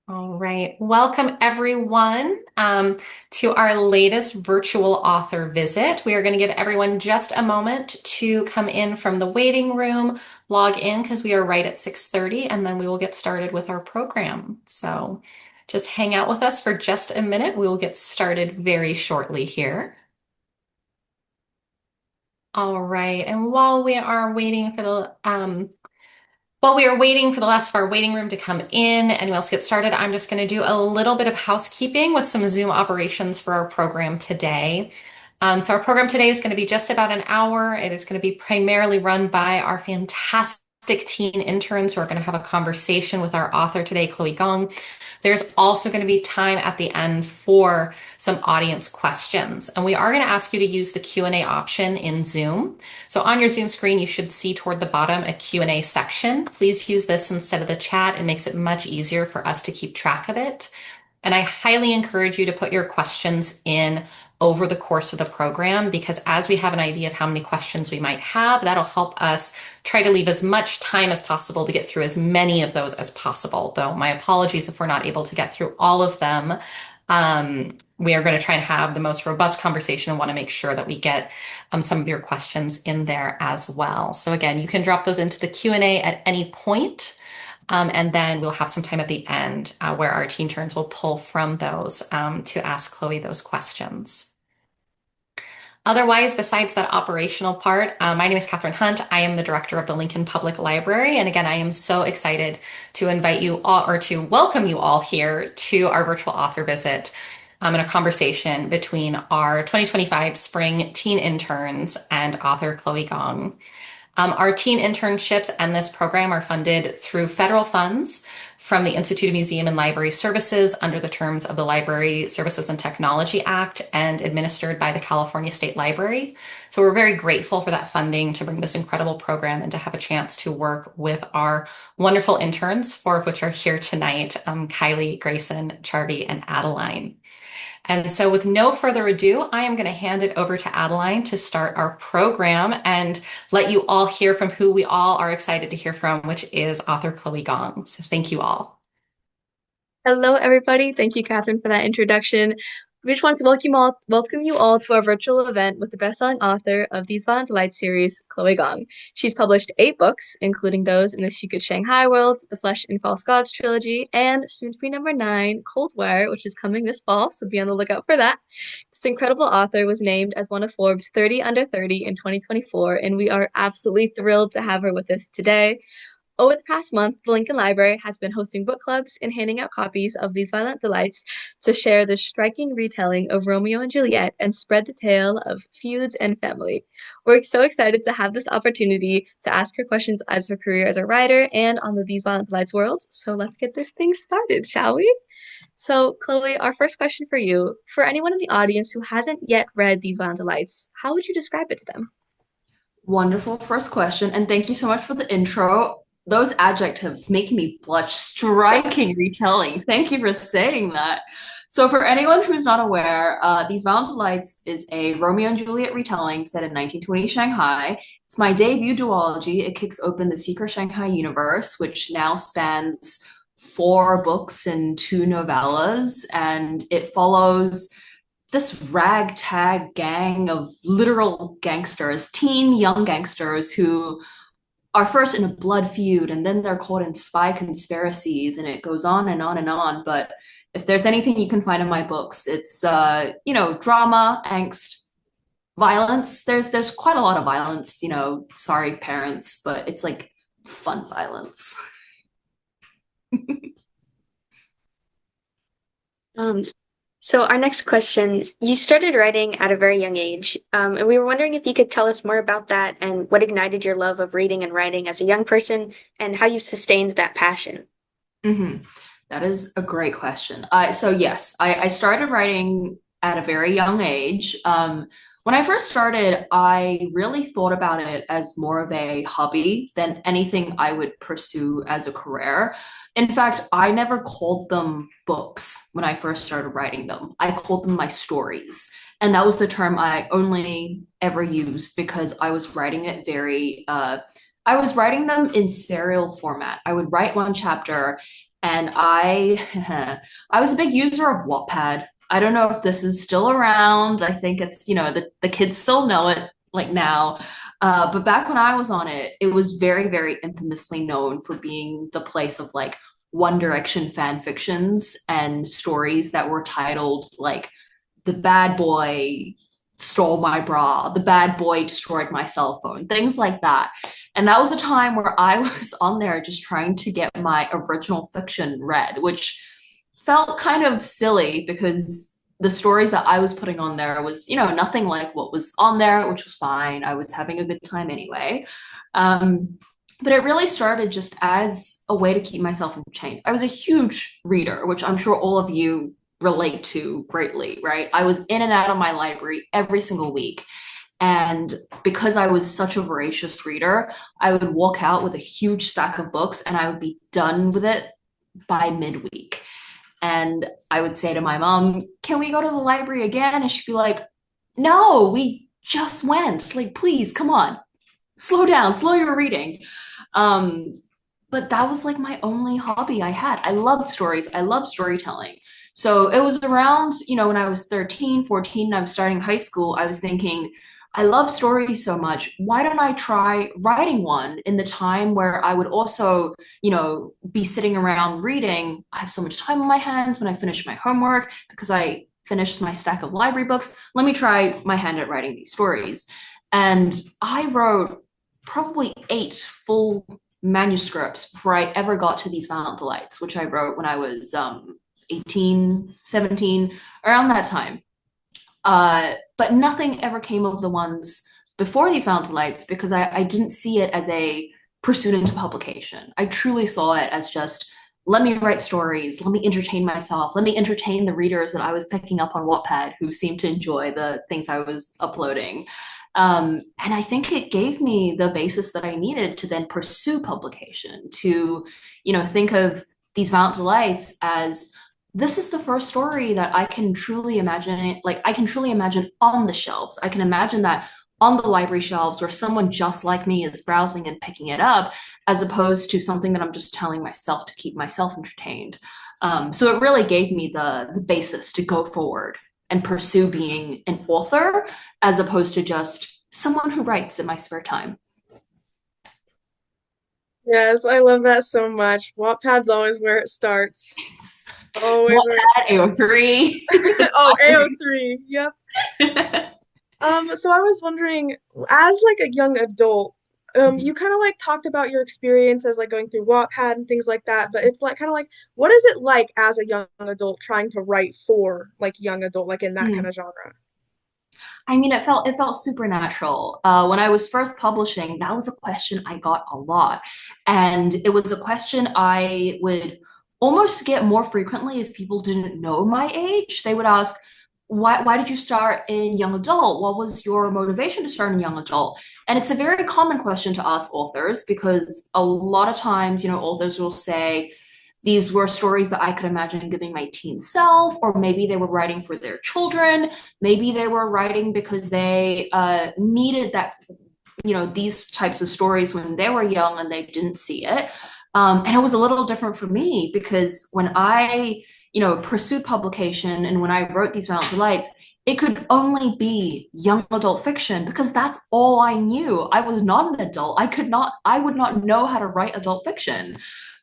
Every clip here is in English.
All right. Welcome, everyone, to our latest virtual author visit. We are going to give everyone just a moment to come in from the waiting room, log in because we are right at 6:30, and then we will get started with our program. So just hang out with us for just a minute. We will get started very shortly here. All right. And while we are waiting for the last of our waiting room to come in and we else get started, I'm just going to do a little bit of housekeeping with some Zoom operations for our program today. So our program today is going to be just about an hour. It is going to be primarily run by our fantastic teen interns who are going to have a conversation with our author today, Chloe Gong. There's also going to be time at the end for some audience questions. And we are going to ask you to use the Q&A option in Zoom. So on your Zoom screen, you should see toward the bottom a Q&A section. Please use this instead of the chat. It makes it much easier for us to keep track of it. And I highly encourage you to put your questions in over the course of the program because as we have an idea of how many questions we might have, that'll help us try to leave as much time as possible to get through as many of those as possible. Though my apologies if we're not able to get through all of them. We are going to try and have the most robust conversation and want to make sure that we get some of your questions in there as well. So again, you can drop those into the Q&A at any point. And then we'll have some time at the end where our teen turns will pull from those to ask Chloe those questions. Otherwise, besides that operational part, my name is Catherine Hunt. I am the director of the Lincoln Public Library. And again, I am so excited to invite you all or to welcome you all here to our virtual author visit and a conversation between our 2025 spring teen interns and author Chloe Gong. Our teen internships and this program are funded through federal funds from the Institute of Museum and Library Services under the terms of the Library Services and Technology Act and administered by the California State Library. So we're very grateful for that funding to bring this incredible program and to have a chance to work with our wonderful interns, four of which are here tonight, Kylie, Grayson, Charvi, and Adelyne. And so with no further ado, I am going to hand it over to Adelyne to start our program and let you all hear from who we all are excited to hear from, which is author Chloe Gong. So thank you all. Hello, everybody. Thank you, Catherine, for that introduction. We just wanted to welcome you all to our virtual event with the best-selling author of These Violent Delights series, Chloe Gong. She's published 8 books, including those in the Secret Shanghai world, the Flesh and False Gods trilogy, and soon to be number 9, Coldwire, which is coming this fall, so be on the lookout for that. This incredible author was named as one of Forbes 30 Under 30 in 2024, and we are absolutely thrilled to have her with us today. Over the past month, the Lincoln Library has been hosting book clubs and handing out copies of These Violent Delights to share the striking retelling of Romeo and Juliet and spread the tale of feuds and family. We're so excited to have this opportunity to ask her questions as her career as a writer and on the These Violent Delights world. So let's get this thing started, shall we? So, Chloe, our first question for you. For anyone in the audience who hasn't yet read These Violent Delights, how would you describe it to them? Wonderful first question, and thank you so much for the intro. Those adjectives make me blush. Striking retelling. Thank you for saying that. So, for anyone who's not aware, These Violent Lights is a Romeo and Juliet retelling set in 1920 Shanghai. It's my debut duology. It kicks open the Secret Shanghai universe, which now spans 4 books and 2 novellas, and it follows this ragtag gang of literal gangsters, teen young gangsters who are first in a blood feud and then they're caught in spy conspiracies, and it goes on and on and on. But if there's anything you can find in my books, it's drama, angst, violence. There's quite a lot of violence, sorry parents, but it's like fun violence. Um, so our next question, you started writing at a very young age, and we were wondering if you could tell us more about that and what ignited your love of reading and writing as a young person and how you sustained that passion. hmm That is a great question. So yes, I started writing at a very young age. When I first started, I really thought about it as more of a hobby than anything I would pursue as a career. In fact, I never called them books when I first started writing them. I called them my stories. And that was the term I only ever used because I was writing them in serial format. I would write one chapter And I was a big user of Wattpad. I don't know if this is still around. I think it's, the kids still know it like now. But back when I was on it, it was very, very infamously known for being the place of like One Direction fan fictions and stories that were titled like the bad boy stole my bra, the bad boy destroyed my cell phone, things like that. And that was a time where I was on there just trying to get my original fiction read, which felt kind of silly because the stories that I was putting on there was, nothing like what was on there, which was fine. I was having a good time anyway. But it really started just as a way to keep myself entertained. I was a huge reader, which I'm sure all of you relate to greatly, right? I was in and out of my library every single week. And because I was such a voracious reader, I would walk out with a huge stack of books and I would be done with it by midweek. And I would say to my mom, can we go to the library again? And she'd be like, no, we just went. Like, please, come on, slow down, slow your reading. But that was like my only hobby I had. I loved stories. I loved storytelling. So it was around, when I was 13, 14, and I was starting high school, I was thinking, I love stories so much. Why don't I try writing one in the time where I would also, be sitting around reading? I have so much time on my hands when I finish my homework because I finished my stack of library books. Let me try my hand at writing these stories. And I wrote probably 8 full manuscripts before I ever got to these Violent Delights, which I wrote when I was 18, 17, around that time. But nothing ever came of the ones before these Violent Delights because I didn't see it as a pursuit into publication. I truly saw it as just, let me write stories, let me entertain myself, let me entertain the readers that I was picking up on Wattpad who seemed to enjoy the things I was uploading. And I think it gave me the basis that I needed to then pursue publication, to, think of these Violent Delights as, this is the first story that I can truly imagine it, like I can truly imagine on the shelves. I can imagine that on the library shelves where someone just like me is browsing and picking it up, as opposed to something that I'm just telling myself to keep myself entertained. So it really gave me the basis to go forward and pursue being an author as opposed to just someone who writes in my spare time. Yes, I love that so much. Wattpad's always where it starts. It's Always where Wattpad, AO3. Oh, AO3. Yep. So I was wondering, as like a young adult, you kind of like talked about your experience as like going through Wattpad and things like that, but it's like kind of like, what is it like as a young adult trying to write for like young adult, like in that kind of genre? I mean, it felt supernatural. When I was first publishing, that was a question I got a lot, and it was a question I would almost get more frequently if people didn't know my age. They would ask, why did you start in young adult? What was your motivation to start in young adult? And it's a very common question to ask authors because a lot of times, authors will say, these were stories that I could imagine giving my teen self, or maybe they were writing for their children. Maybe they were writing because they needed that, these types of stories when they were young and they didn't see it. And it was a little different for me because when I, pursued publication and when I wrote these Violent Delights, it could only be young adult fiction because that's all I knew. I was not an adult. I would not know how to write adult fiction.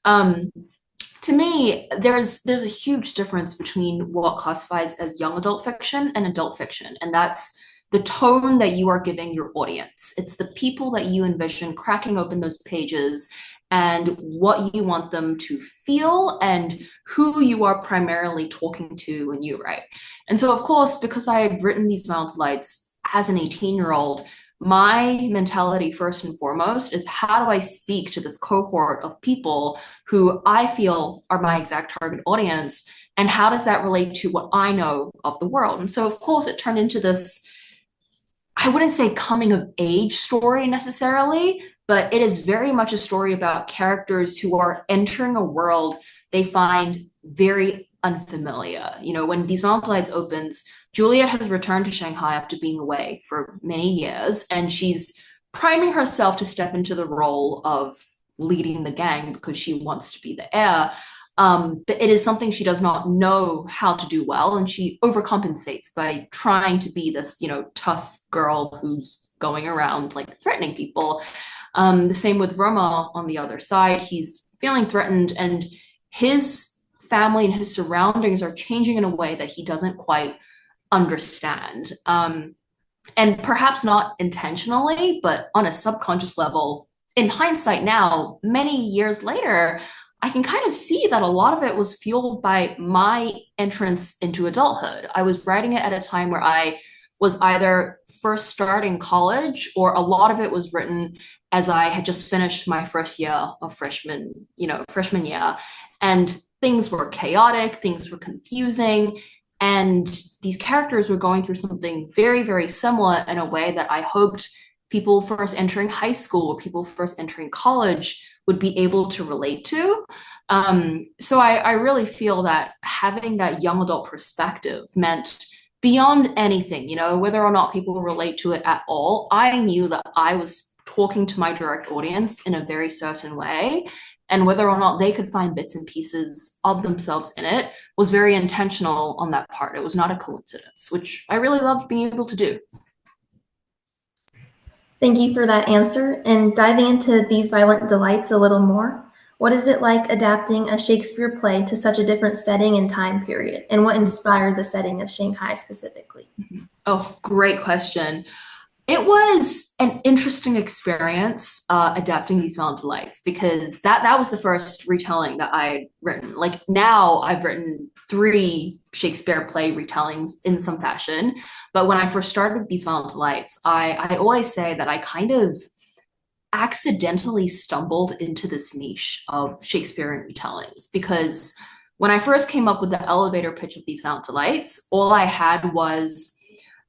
To me, there's a huge difference between what classifies as young adult fiction and adult fiction, and that's the tone that you are giving your audience. It's the people that you envision cracking open those pages and what you want them to feel and who you are primarily talking to when you write. And so, of course, because I had written these Violent Delights as an 18-year-old, my mentality first and foremost is, how do I speak to this cohort of people who I feel are my exact target audience, and how does that relate to what I know of the world? And so, of course, it turned into this, I wouldn't say coming of age story necessarily, but it is very much a story about characters who are entering a world they find very unfamiliar. When These Violent Delights opens, Juliet has returned to Shanghai after being away for many years, and she's priming herself to step into the role of leading the gang because she wants to be the heir. but it is something she does not know how to do well, and she overcompensates by trying to be this, tough girl who's going around like threatening people. The same with Roma on the other side. He's feeling threatened, and his family and his surroundings are changing in a way that he doesn't quite understand. And perhaps not intentionally, but on a subconscious level, in hindsight now, many years later, I can kind of see that a lot of it was fueled by my entrance into adulthood. I was writing it at a time where I was either first starting college, or a lot of it was written as I had just finished my first year of freshman year. And things were chaotic, things were confusing, and these characters were going through something very, very similar in a way that I hoped people first entering high school or people first entering college would be able to relate to. So I really feel that having that young adult perspective meant beyond anything, whether or not people relate to it at all, I knew that I was talking to my direct audience in a very certain way. And whether or not they could find bits and pieces of themselves in it was very intentional on that part. It was not a coincidence, which I really loved being able to do. Thank you for that answer. And diving into These Violent Delights a little more, what is it like adapting a Shakespeare play to such a different setting and time period? And what inspired the setting of Shanghai specifically? Oh, great question. It was an interesting experience adapting These Violent Delights, because that was the first retelling that I'd written. Like, now I've written 3 Shakespeare play retellings in some fashion. But when I first started These Violent Delights, I always say that I kind of accidentally stumbled into this niche of Shakespearean retellings, because when I first came up with the elevator pitch of These Violent Delights, all I had was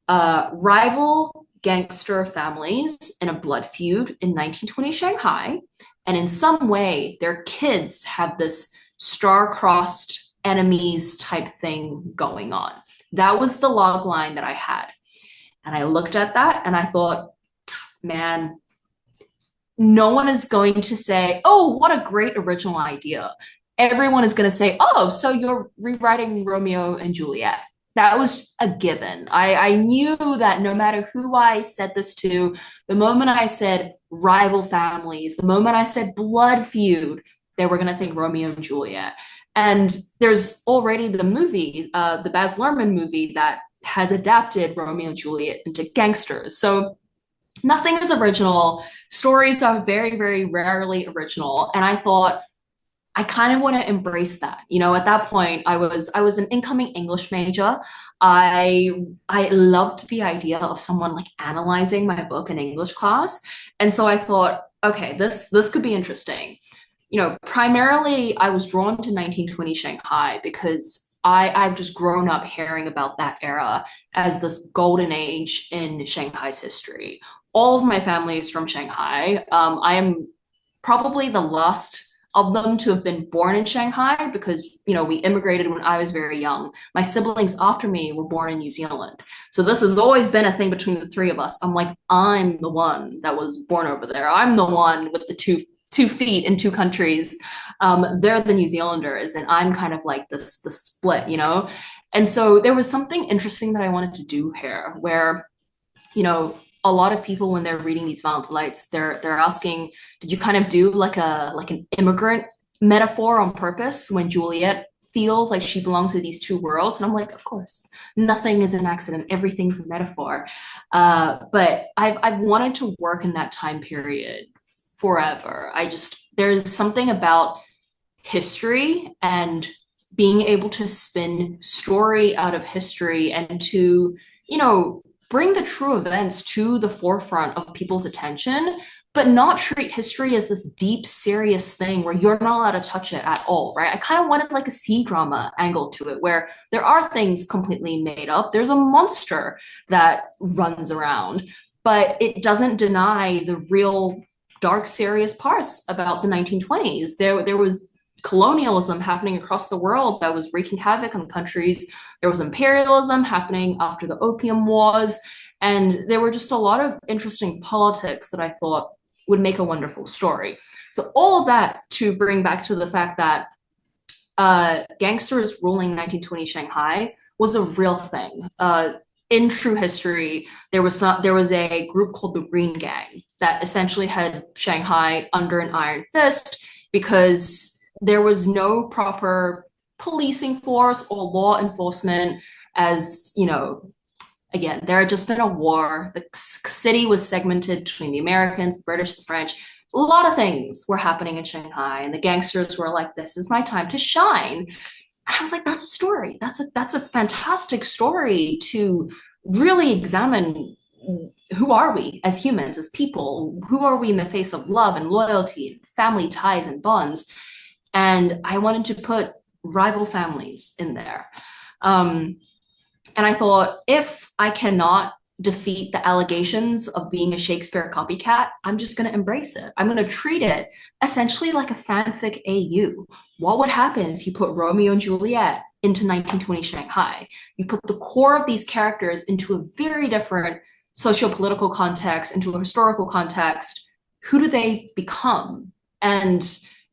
rival gangster families in a blood feud in 1920 Shanghai, and in some way their kids have this star-crossed enemies type thing going on. That was the log line that I had. And I looked at that and I thought, man, no one is going to say, oh, what a great original idea. Everyone is going to say, oh, so you're rewriting Romeo and Juliet. That was a given. I knew that no matter who I said this to, the moment I said rival families, the moment I said blood feud, they were going to think Romeo and Juliet. And there's already the movie, the Baz Luhrmann movie, that has adapted Romeo and Juliet into gangsters. So nothing is original. Stories are very, very rarely original. And I thought, I kind of want to embrace that. At that point, I was an incoming English major. I loved the idea of someone like analyzing my book in English class. And so I thought, okay, this could be interesting. Primarily I was drawn to 1920 Shanghai because I've just grown up hearing about that era as this golden age in Shanghai's history. All of my family is from Shanghai. I am probably the last of them to have been born in Shanghai because, we immigrated when I was very young. My siblings after me were born in New Zealand. So this has always been a thing between the 3 of us. I'm like, I'm the one that was born over there. I'm the one with the two feet in 2 countries. They're the New Zealanders, and I'm kind of like the split, And so there was something interesting that I wanted to do here where, a lot of people, when they're reading These Violent Delights, they're asking, did you kind of do like an immigrant metaphor on purpose when Juliet feels like she belongs to these 2 worlds? And I'm like, of course, nothing is an accident. Everything's a metaphor. But I've wanted to work in that time period forever. There's something about history and being able to spin story out of history and to, bring the true events to the forefront of people's attention, but not treat history as this deep, serious thing where you're not allowed to touch it at all, right? I kind of wanted like a C-drama angle to it where there are things completely made up. There's a monster that runs around, but it doesn't deny the real dark, serious parts about the 1920s. There was colonialism happening across the world that was wreaking havoc on countries. There was imperialism happening after the Opium Wars. And there were just a lot of interesting politics that I thought would make a wonderful story. So all of that to bring back to the fact that gangsters ruling 1920 Shanghai was a real thing. In true history, there was a group called the Green Gang that essentially had Shanghai under an iron fist because there was no proper policing force or law enforcement. As you know, again, there had just been a war. The city was segmented between the Americans, the British, the French. A lot of things were happening in Shanghai, and the gangsters were like, "This is my time to shine." I was like, that's a story. That's a fantastic story to really examine who are we as humans, as people? Who are we in the face of love and loyalty, and family ties and bonds? And I wanted to put rival families in there. And I thought, if I cannot defeat the allegations of being a Shakespeare copycat, I'm just going to embrace it. I'm going to treat it essentially like a fanfic AU. What would happen if you put Romeo and Juliet into 1920 Shanghai? You put the core of these characters into a very different socio-political context, into a historical context. Who do they become? And,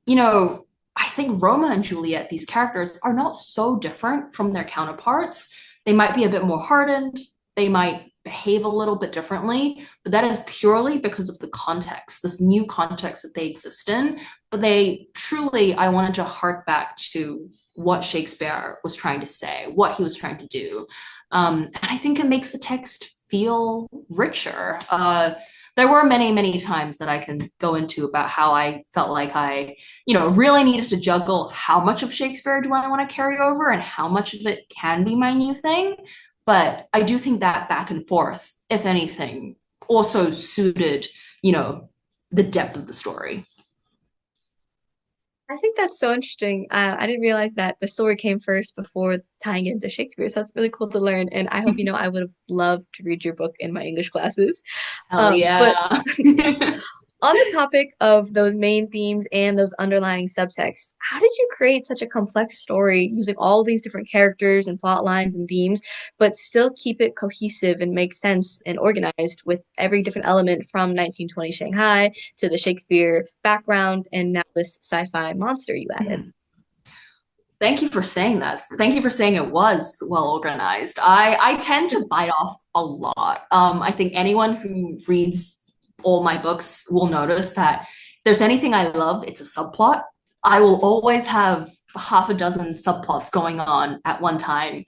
you know, I think Romeo and Juliet, these characters, are not so different from their counterparts. They might be a bit more hardened. They might behave a little bit differently, but that is purely because of the context, this new context that they exist in. But they truly, I wanted to hark back to what Shakespeare was trying to say, what he was trying to do. And I think it makes the text feel richer. There were many, many times that I can go into about how I felt like I, really needed to juggle how much of Shakespeare do I want to carry over and how much of it can be my new thing. But I do think that back and forth, if anything, also suited, the depth of the story. I think that's so interesting. I didn't realize that the story came first before tying into Shakespeare. So that's really cool to learn. And I hope I would have loved to read your book in my English classes. Hell But yeah. on the topic of those main themes and those underlying subtexts, how did you create such a complex story using all these different characters and plot lines and themes, but still keep it cohesive and make sense and organized with every different element from 1920 Shanghai to the Shakespeare background and now this sci-fi monster you added? Thank you for saying that. Thank you for saying it was well organized. I tend to bite off a lot. I think anyone who reads all my books will notice that if there's anything I love, it's a subplot. I will always have half a dozen subplots going on at one time.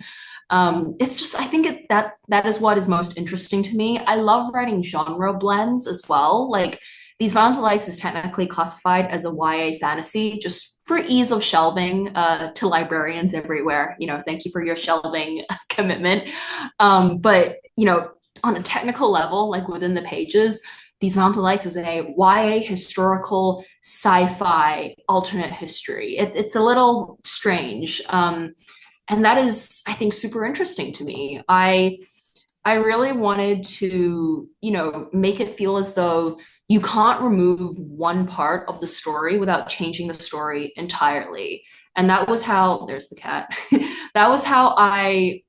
It's just, I think that is what is most interesting to me. I love writing genre blends as well. Like, These Violent Delights is technically classified as a YA fantasy, just for ease of shelving to librarians everywhere. Thank you for your shelving commitment. But on a technical level, like within the pages, These Violent Delights is a YA historical sci-fi alternate history. It's a little strange. And that is, I think, super interesting to me. I really wanted to, make it feel as though you can't remove one part of the story without changing the story entirely. And that was how, there's the cat. That was how I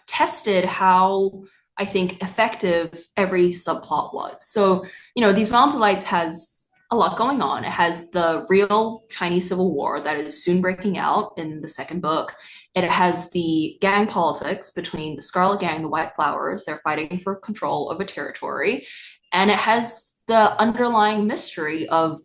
tested how I think effective every subplot was. So, These Violent Delights has a lot going on. It has the real Chinese Civil War that is soon breaking out in the second book. It has the gang politics between the Scarlet Gang and the White Flowers. They're fighting for control of a territory. And it has the underlying mystery of,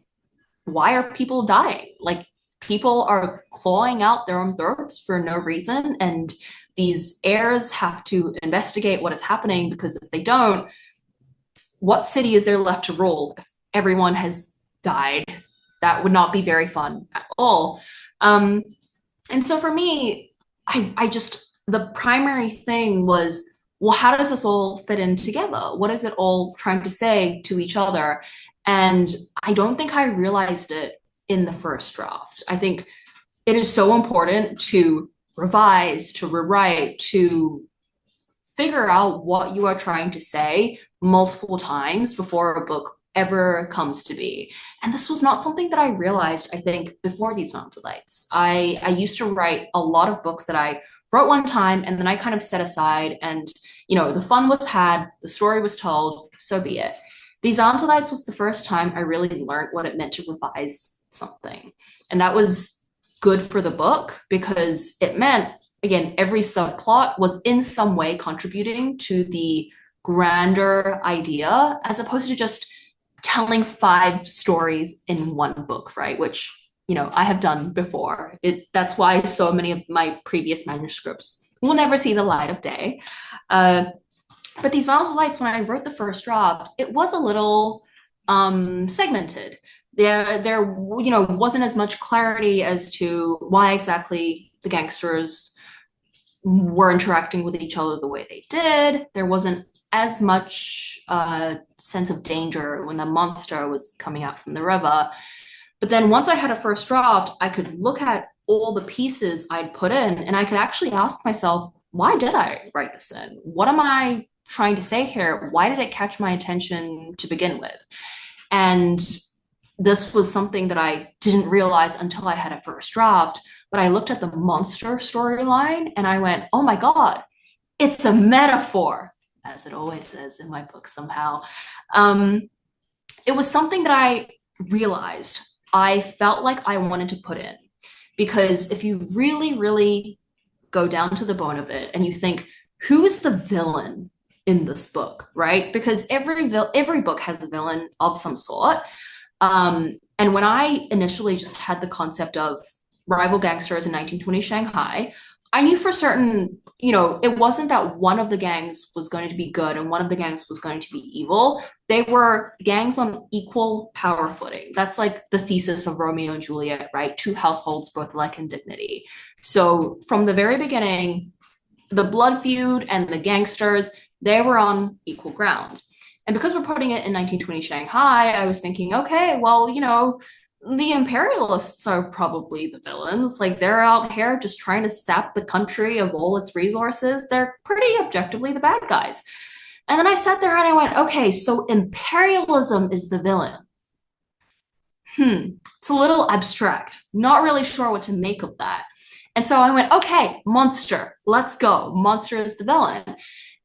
why are people dying? Like, people are clawing out their own throats for no reason. And these heirs have to investigate what is happening, because if they don't, what city is there left to rule if everyone has died? That would not be very fun at all. And so for me, I just, the primary thing was, well, how does this all fit in together? What is it all trying to say to each other? And I don't think I realized it in the first draft. I think it is so important to revise, to rewrite, to figure out what you are trying to say multiple times before a book ever comes to be. And this was not something that I realized, I think, before These Violent Delights. I used to write a lot of books that I wrote one time and then I kind of set aside, and the fun was had, the story was told, so be it. These Violent Delights was the first time I really learned what it meant to revise something. And that was good for the book because it meant, again, every subplot was in some way contributing to the grander idea, as opposed to just telling 5 stories in one book, right? Which, I have done before. That's why so many of my previous manuscripts will never see the light of day. But these Violent Delights, when I wrote the first draft, it was a little segmented. There wasn't as much clarity as to why exactly the gangsters were interacting with each other the way they did. There wasn't as much sense of danger when the monster was coming out from the river. But then once I had a first draft, I could look at all the pieces I'd put in, and I could actually ask myself, why did I write this in? What am I trying to say here? Why did it catch my attention to begin with? And this was something that I didn't realize until I had a first draft. But I looked at the monster storyline and I went, oh my God, it's a metaphor, as it always is in my book somehow. It was something that I realized I felt like I wanted to put in. Because if you really, really go down to the bone of it and you think, who's the villain in this book, right? Because every book has a villain of some sort. And when I initially just had the concept of rival gangsters in 1920 Shanghai, I knew for certain, it wasn't that one of the gangs was going to be good and one of the gangs was going to be evil. They were gangs on equal power footing. That's like the thesis of Romeo and Juliet, right? 2 households, both alike in dignity. So from the very beginning, the blood feud and the gangsters, they were on equal ground. And because we're putting it in 1920 Shanghai, I was thinking, okay, well, the imperialists are probably the villains. Like, they're out here just trying to sap the country of all its resources. They're pretty objectively the bad guys. And then I sat there and I went, okay, so imperialism is the villain. It's a little abstract. Not really sure what to make of that. And so I went, okay, monster, let's go. Monster is the villain.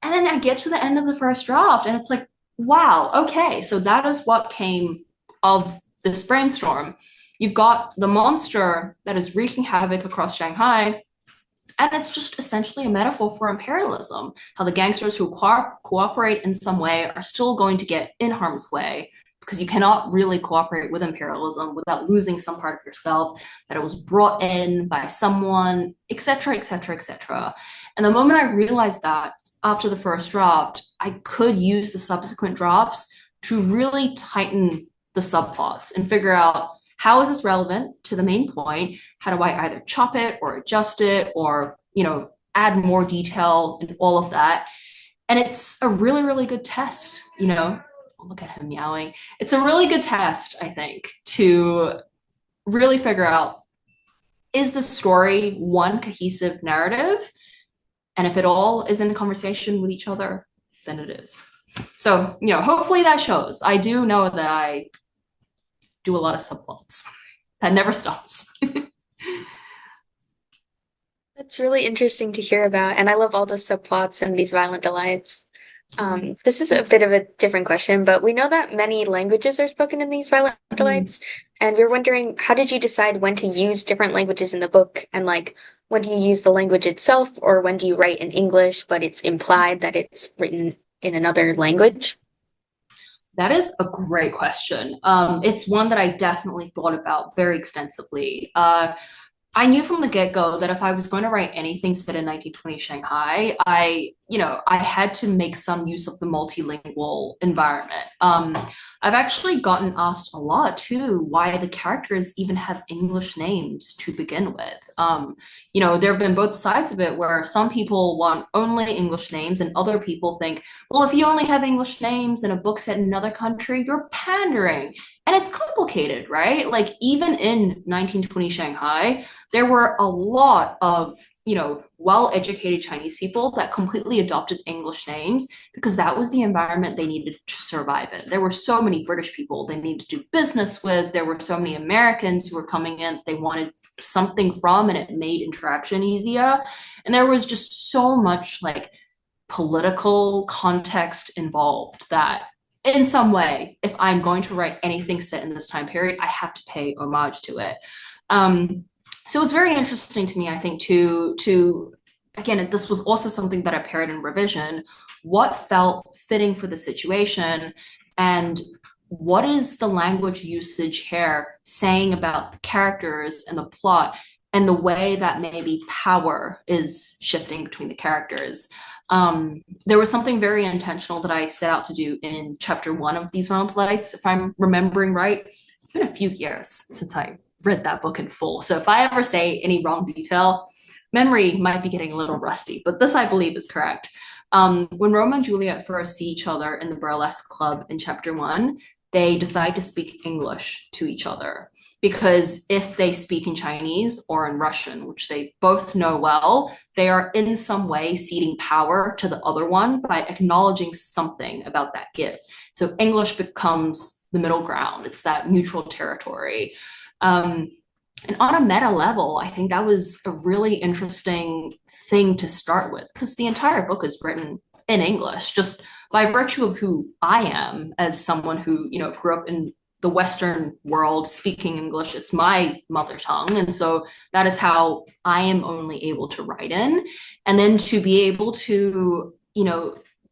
And then I get to the end of the first draft and it's like, wow, okay, so that is what came of this brainstorm. You've got the monster that is wreaking havoc across Shanghai, and it's just essentially a metaphor for imperialism, how the gangsters who cooperate in some way are still going to get in harm's way, because you cannot really cooperate with imperialism without losing some part of yourself, that it was brought in by someone, etc., etc., etc. And the moment I realized that, after the first draft, I could use the subsequent drafts to really tighten the subplots and figure out, how is this relevant to the main point? How do I either chop it or adjust it or, add more detail and all of that? And it's a really, really good test, look at him meowing. It's a really good test, I think, to really figure out, is the story one cohesive narrative? And if it all is in conversation with each other, then it is. So, hopefully that shows. I do know that I do a lot of subplots. That never stops. That's really interesting to hear about, and I love all the subplots and these violent delights. This is a bit of a different question, but we know that many languages are spoken in these violent delights, and we're wondering, how did you decide when to use different languages in the book, and when do you use the language itself, or when do you write in English, but it's implied that it's written in another language? That is a great question. It's one that I definitely thought about very extensively. I knew from the get-go that if I was going to write anything set in 1920 Shanghai, I had to make some use of the multilingual environment. I've actually gotten asked a lot too why the characters even have English names to begin with. There have been both sides of it where some people want only English names and other people think, well, if you only have English names in a book set in another country, you're pandering. And it's complicated, right? Like, even in 1920 Shanghai, there were a lot of, well-educated Chinese people that completely adopted English names because that was the environment they needed to survive in. There were so many British people they needed to do business with. There were so many Americans who were coming in they wanted something from, and it made interaction easier. And there was just so much political context involved that in some way, if I'm going to write anything set in this time period, I have to pay homage to it. So it was very interesting to me, I think, to again, this was also something that I paired in revision. What felt fitting for the situation, and what is the language usage here saying about the characters and the plot and the way that maybe power is shifting between the characters. There was something very intentional that I set out to do in chapter 1 of These Realms Lights, if I'm remembering right. It's been a few years since I read that book in full. So if I ever say any wrong detail, memory might be getting a little rusty, but this I believe is correct. When Romeo and Juliet first see each other in the burlesque club in chapter 1, they decide to speak English to each other. Because if they speak in Chinese or in Russian, which they both know well, they are in some way ceding power to the other one by acknowledging something about that gift. So English becomes the middle ground. It's that neutral territory. And on a meta level, I think that was a really interesting thing to start with, because the entire book is written in English, just by virtue of who I am as someone who, grew up in the Western world speaking English. It's my mother tongue. And so that is how I am only able to write in. And then to be able to,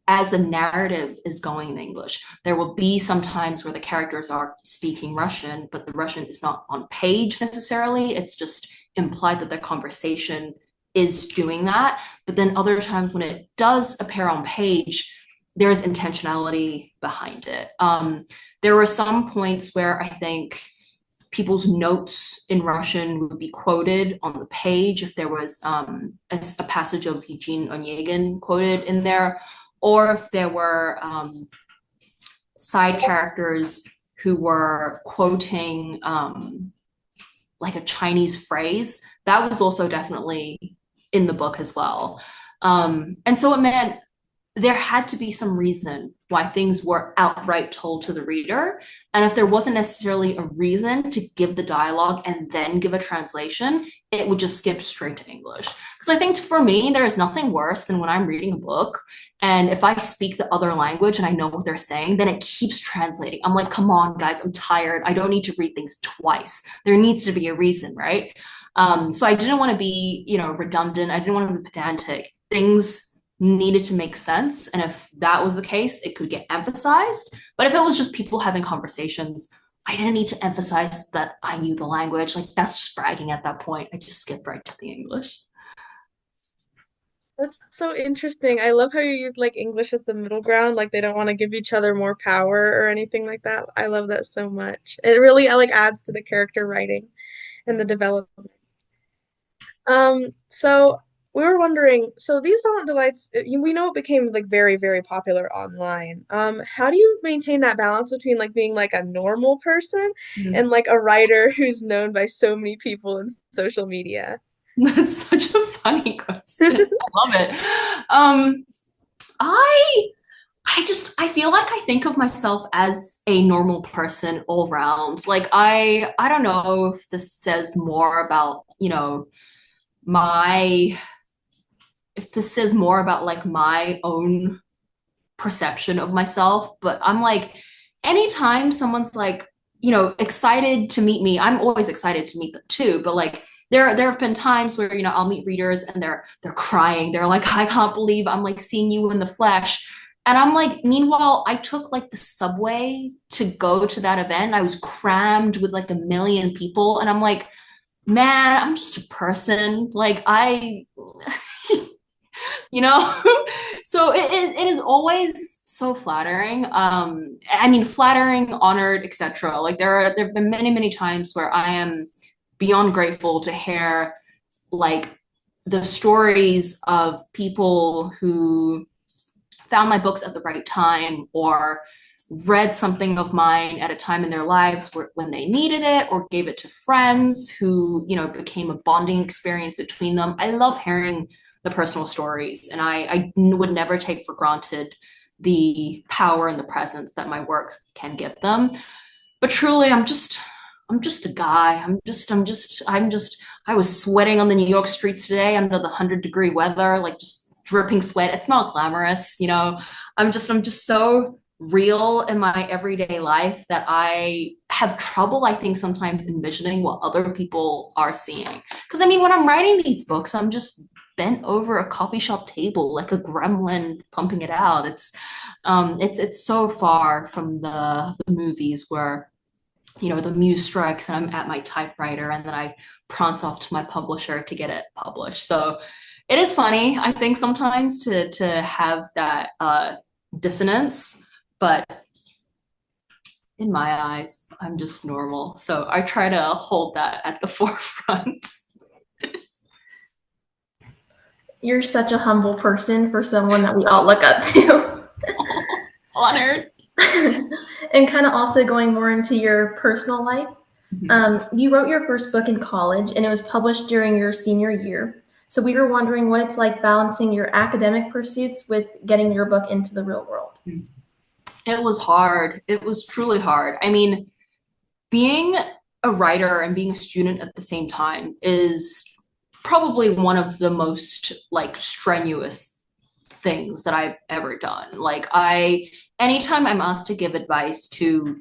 as the narrative is going in English, there will be some times where the characters are speaking Russian, but the Russian is not on page necessarily. It's just implied that the conversation is doing that. But then other times when it does appear on page, there's intentionality behind it. There were some points where I think people's notes in Russian would be quoted on the page if there was a passage of Eugene Onegin quoted in there, or if there were side characters who were quoting like a Chinese phrase. That was also definitely in the book as well. And so it meant there had to be some reason why things were outright told to the reader. And if there wasn't necessarily a reason to give the dialogue and then give a translation, it would just skip straight to English. Because I think for me, there is nothing worse than when I'm reading a book and if I speak the other language and I know what they're saying, then it keeps translating. I'm like, come on, guys, I'm tired. I don't need to read things twice. There needs to be a reason, right? So I didn't want to be, redundant. I didn't want to be pedantic. Things needed to make sense. And if that was the case, it could get emphasized. But if it was just people having conversations, I didn't need to emphasize that I knew the language. Like, that's just bragging at that point. I just skipped right to the English. That's so interesting. I love how you use like English as the middle ground, like they don't want to give each other more power or anything like that. I love that so much. It really like adds to the character writing and the development. So we were wondering, so these Violent Delights, we know it became like very, very popular online. How do you maintain that balance between like being like a normal person Mhm. and like a writer who's known by so many people in social media? That's such a funny question. I love it. I I feel like I think of myself as a normal person all round. Like I don't know if this says more about, my if this says more about like my own perception of myself, but I'm like, anytime someone's like, excited to meet me, I'm always excited to meet them too. But like, there have been times where I'll meet readers and they're crying. They're like, I can't believe I'm like seeing you in the flesh. And I'm like, meanwhile, I took like the subway to go to that event. I was crammed with like a million people, and I'm like, man, I'm just a person. Like you know so it is always so flattering. I mean, flattering, honored, etc. Like there have been many times where I am beyond grateful to hear like the stories of people who found my books at the right time or read something of mine at a time in their lives when they needed it, or gave it to friends who became a bonding experience between them. I love hearing the personal stories, and I would never take for granted the power and the presence that my work can give them. But truly, I'm just a guy. I was sweating on the New York streets today under the 100-degree weather, like just dripping sweat. It's not glamorous, I'm just so real in my everyday life that I have trouble, I think, sometimes envisioning what other people are seeing. Because I mean, when I'm writing these books, I'm just bent over a coffee shop table like a gremlin pumping it out. It's so far from the movies where, the muse strikes and I'm at my typewriter and then I prance off to my publisher to get it published. So it is funny, I think, sometimes to have that dissonance, but in my eyes, I'm just normal. So I try to hold that at the forefront. You're such a humble person for someone that we all look up to. Honored. And kind of also going more into your personal life. You wrote your first book in college and it was published during your senior year. So we were wondering what it's like balancing your academic pursuits with getting your book into the real world. It was hard. It was truly hard. I mean, being a writer and being a student at the same time is probably one of the most like strenuous things that I've ever done. Like anytime I'm asked to give advice to,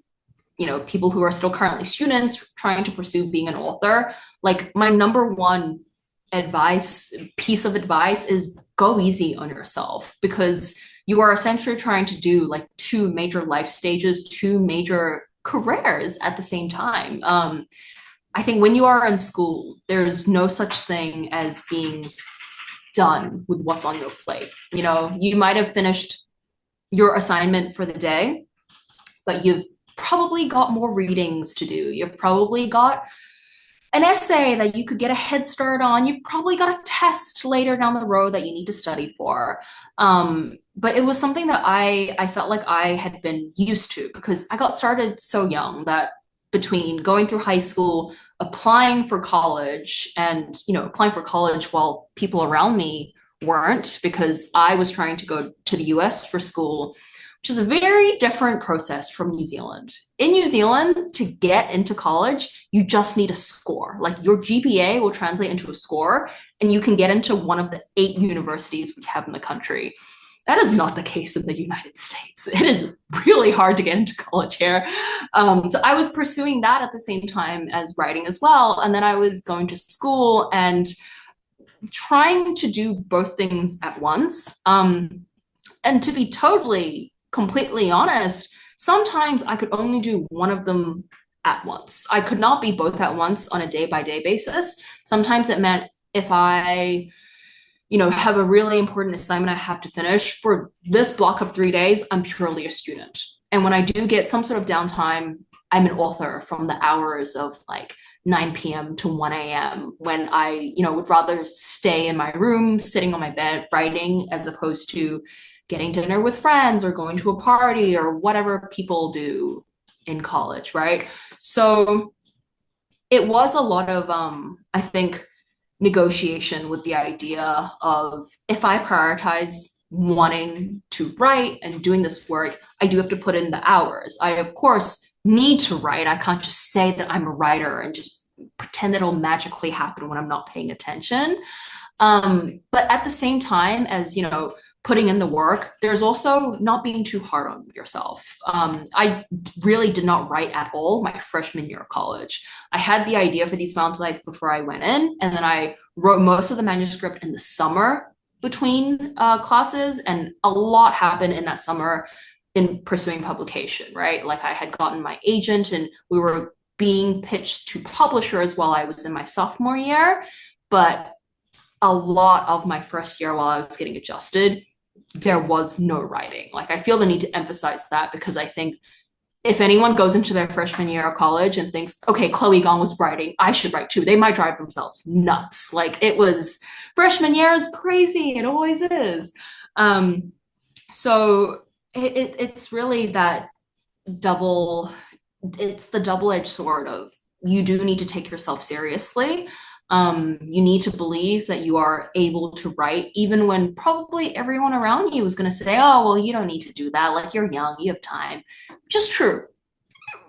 people who are still currently students trying to pursue being an author, like my number one piece of advice is go easy on yourself, because you are essentially trying to do like two major life stages, two major careers at the same time. I think when you are in school, there's no such thing as being done with what's on your plate. You might have finished your assignment for the day, but you've probably got more readings to do. You've probably got an essay that you could get a head start on. You've probably got a test later down the road that you need to study for. But it was something that I felt like I had been used to, because I got started so young that between going through high school, applying for college, and applying for college while people around me weren't, because I was trying to go to the US for school, which is a very different process from New Zealand. In New Zealand, to get into college, you just need a score. Like your GPA will translate into a score, and you can get into one of the 8 universities we have in the country. That is not the case in the United States. It is really hard to get into college here. So I was pursuing that at the same time as writing as well. And then I was going to school and trying to do both things at once. And to be completely honest, sometimes I could only do one of them at once. I could not be both at once on a day-by-day basis. Sometimes it meant if I have a really important assignment I have to finish for this block of 3 days, I'm purely a student. And when I do get some sort of downtime, I'm an author from the hours of like 9 p.m. to 1 a.m. when I, would rather stay in my room, sitting on my bed, writing, as opposed to getting dinner with friends or going to a party or whatever people do in college, right? So it was a lot of, I think, negotiation with the idea of, if I prioritize wanting to write and doing this work, I do have to put in the hours. I, of course, need to write. I can't just say that I'm a writer and just pretend it'll magically happen when I'm not paying attention. But at the same time as, putting in the work, there's also not being too hard on yourself. I really did not write at all my freshman year of college. I had the idea for these found lights before I went in, and then I wrote most of the manuscript in the summer between classes, and a lot happened in that summer in pursuing publication, right? Like I had gotten my agent and we were being pitched to publishers while I was in my sophomore year, but a lot of my first year while I was getting adjusted, there was no writing. Like I feel the need to emphasize that, because I think if anyone goes into their freshman year of college and thinks, okay, Chloe Gong was writing, I should write too, they might drive themselves nuts. Like it was, freshman year is crazy. It always is. So it's really that it's the double-edged sword of, you do need to take yourself seriously. You need to believe that you are able to write, even when probably everyone around you is going to say, oh, well, you don't need to do that. Like you're young, you have time. Just true.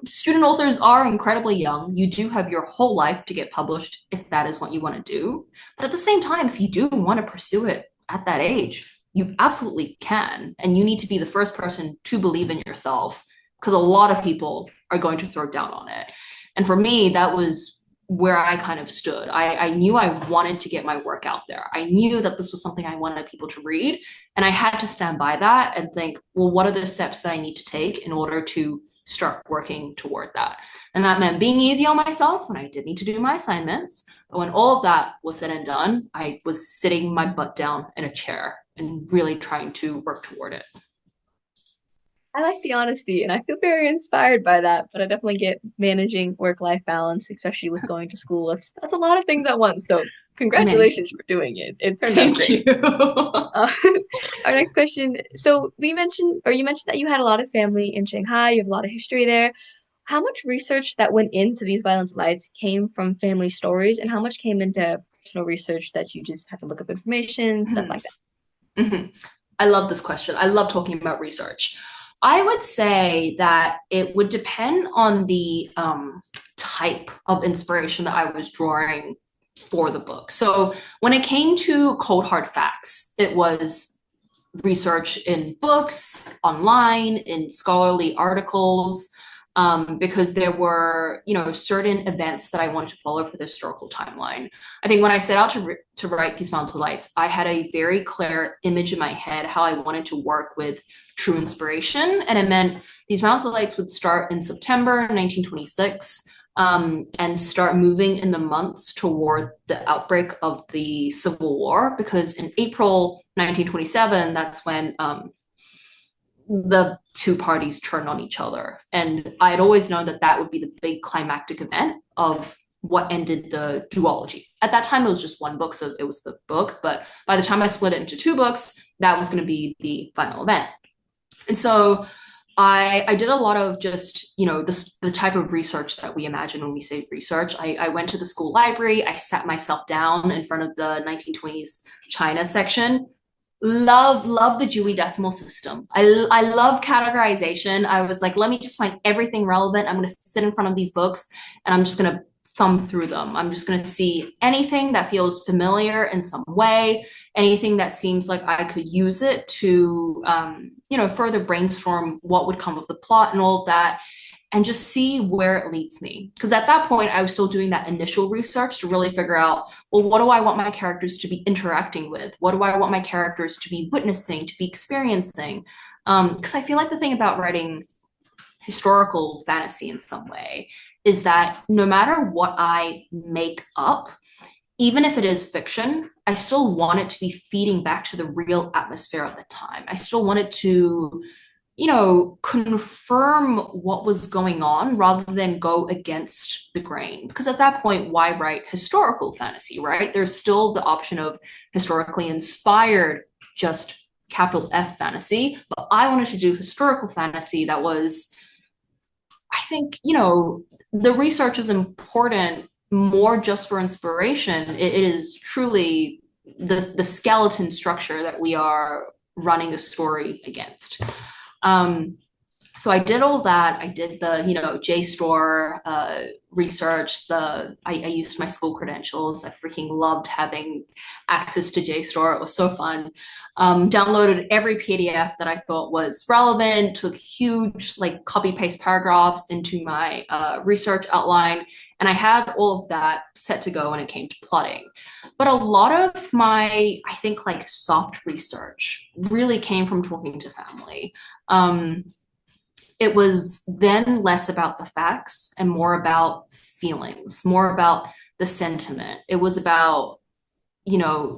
Student authors are incredibly young. You do have your whole life to get published if that is what you want to do. But at the same time, if you do want to pursue it at that age, you absolutely can. And you need to be the first person to believe in yourself, because a lot of people are going to throw down on it. And for me, that was where I kind of stood. I knew I wanted to get my work out there. I knew that this was something I wanted people to read. And I had to stand by that and think, well, what are the steps that I need to take in order to start working toward that? And that meant being easy on myself when I did need to do my assignments. But when all of that was said and done, I was sitting my butt down in a chair and really trying to work toward it. I like the honesty and I feel very inspired by that, but I definitely get managing work-life balance, especially with going to school. That's a lot of things at once. So congratulations for doing it. It turned out Thank great. you. Our next question. So you mentioned that you had a lot of family in Shanghai, you have a lot of history there. How much research that went into these violent lights came from family stories, and how much came into personal research that you just had to look up information, stuff like that? Mhm. I love this question. I love talking about research. I would say that it would depend on the type of inspiration that I was drawing for the book. So when it came to cold hard facts, it was research in books, online, in scholarly articles, because there were, certain events that I wanted to follow for the historical timeline. I think when I set out to write These Mountain Lights, I had a very clear image in my head how I wanted to work with true inspiration, and it meant These Mountain Lights would start in September 1926. And start moving in the months toward the outbreak of the Civil War, because in April 1927, that's when the two parties turned on each other. And I had always known that that would be the big climactic event of what ended the duology. At that time, it was just one book, so it was the book. But by the time I split it into two books, that was going to be the final event. And so I did a lot of just, the type of research that we imagine when we say research. I went to the school library. I sat myself down in front of the 1920s China section. Love the Dewey Decimal System. I love categorization. I was like, let me just find everything relevant. I'm going to sit in front of these books and I'm just going to thumb through them. I'm just going to see anything that feels familiar in some way, anything that seems like I could use it to, further brainstorm what would come of the plot and all of that, and just see where it leads me. Because at that point, I was still doing that initial research to really figure out, well, what do I want my characters to be interacting with? What do I want my characters to be witnessing, to be experiencing? Because I feel like the thing about writing historical fantasy in some way is that no matter what I make up, even if it is fiction, I still want it to be feeding back to the real atmosphere of the time. I still want it to, confirm what was going on rather than go against the grain. Because at that point, why write historical fantasy, right? There's still the option of historically inspired, just capital F fantasy. But I wanted to do historical fantasy that was, I think, the research is important more just for inspiration. It is truly the skeleton structure that we are running a story against. So I did all that. I did the, JSTOR research. I used my school credentials. I freaking loved having access to JSTOR. It was so fun. Downloaded every PDF that I thought was relevant, took huge copy paste paragraphs into my research outline. And I had all of that set to go when it came to plotting. But a lot of my, I think, soft research really came from talking to family. It was then less about the facts and more about feelings, more about the sentiment. It was about,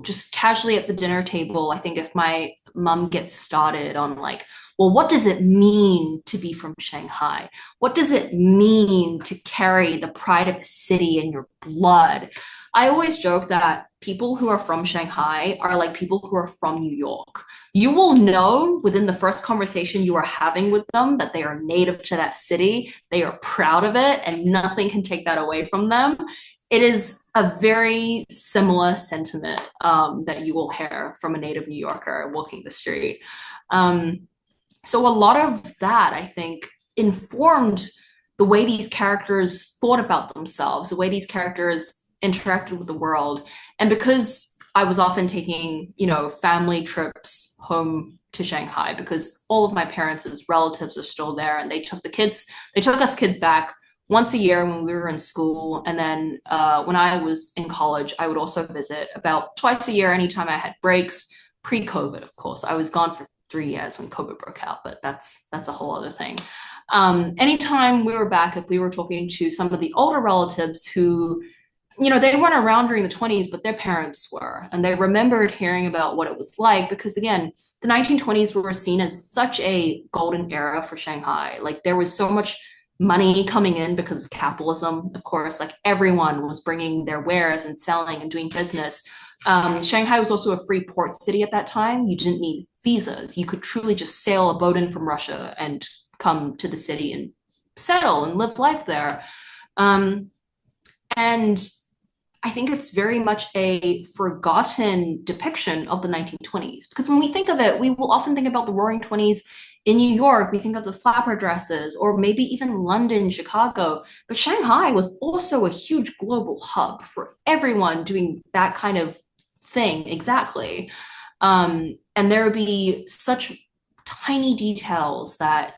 just casually at the dinner table. I think if my mom gets started on well, what does it mean to be from Shanghai? What does it mean to carry the pride of a city in your blood? I always joke that people who are from Shanghai are like people who are from New York. You will know within the first conversation you are having with them that they are native to that city. They are proud of it, and nothing can take that away from them. It is a very similar sentiment that you will hear from a native New Yorker walking the street. So a lot of that, I think, informed the way these characters thought about themselves, the way these characters interacted with the world. And because I was often taking, family trips home to Shanghai because all of my parents' relatives are still there, and they took us kids back once a year when we were in school. And then when I was in college, I would also visit about twice a year anytime I had breaks, pre-COVID, of course. I was gone for 3 years when COVID broke out, but that's a whole other thing. Anytime we were back, if we were talking to some of the older relatives who, they weren't around during the 20s, but their parents were, and they remembered hearing about what it was like, because again, the 1920s were seen as such a golden era for Shanghai. Like there was so much money coming in because of capitalism, of course, like everyone was bringing their wares and selling and doing business. Shanghai was also a free port city at that time. You didn't need visas. You could truly just sail a boat in from Russia and come to the city and settle and live life there. And I think it's very much a forgotten depiction of the 1920s, because when we think of it, we will often think about the Roaring 20s in New York. We think of the flapper dresses, or maybe even London, Chicago. But Shanghai was also a huge global hub for everyone doing that kind of thing. Exactly. And there would be such tiny details that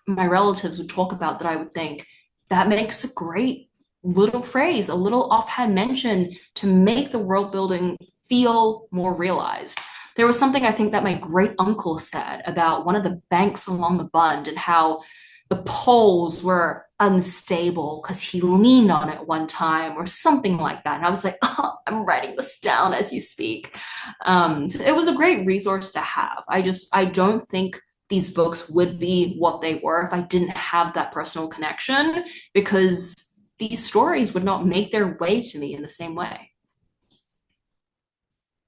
my relatives would talk about that I would think that makes a great little phrase, a little offhand mention to make the world building feel more realized. There was something I think that my great uncle said about one of the banks along the Bund and how the poles were unstable because he leaned on it one time or something like that. And I was like, oh, I'm writing this down as you speak. So it was a great resource to have. I don't think these books would be what they were if I didn't have that personal connection, because these stories would not make their way to me in the same way.